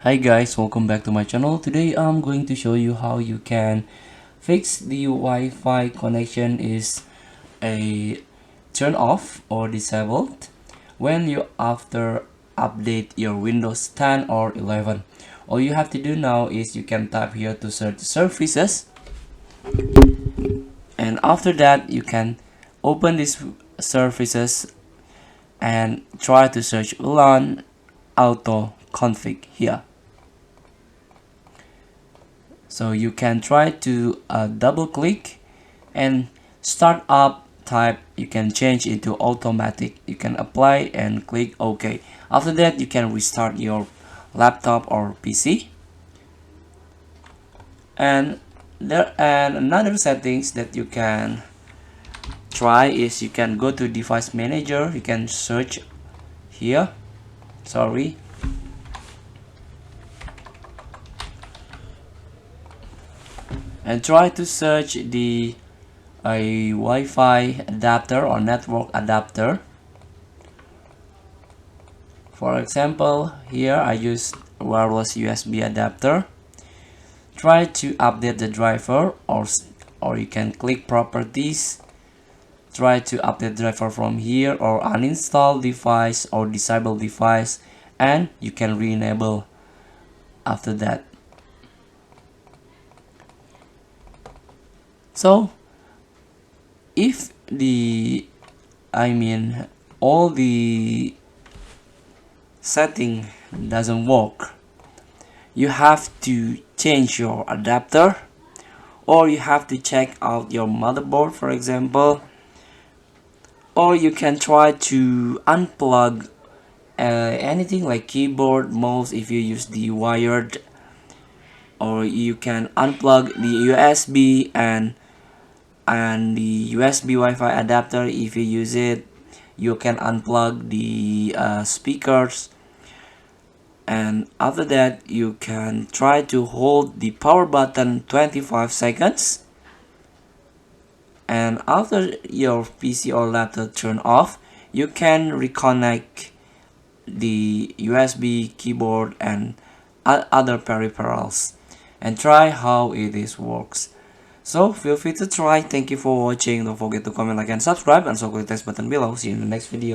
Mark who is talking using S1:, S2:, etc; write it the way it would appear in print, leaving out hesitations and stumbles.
S1: Hi guys, welcome back to my channel. Today I'm going to show you how you can fix the Wi-Fi connection is a turn off or disabled when you after update your Windows 10 or 11. All you have to do now is you can type here to search services, and after that you can open this services and try to search LAN auto config here. So you can try to double click and start up type. You can change into automatic. You can apply and click OK. After that you can restart your laptop or PC. And another settings that you can try is you can go to device manager. You can search here, and try to search the a Wi-Fi adapter or network adapter. For example, here I use wireless USB adapter. Try to update the driver, or you can click properties. Try to update driver from here, or uninstall device or disable device, and you can re-enable after that. So if all the setting doesn't work, you have to change your adapter, or you have to check out your motherboard, for example, or you can try to unplug anything like keyboard, mouse if you use the wired, or you can unplug the USB and the USB Wi-Fi adapter if you use it. You can unplug the speakers, and after that you can try to hold the power button 25 seconds, and after your PC or laptop turn off, you can reconnect the USB keyboard and other peripherals and try how it is works. So feel free to try. Thank you for watching. Don't forget to comment, like, and subscribe, and so click the text button below. See you in the next video.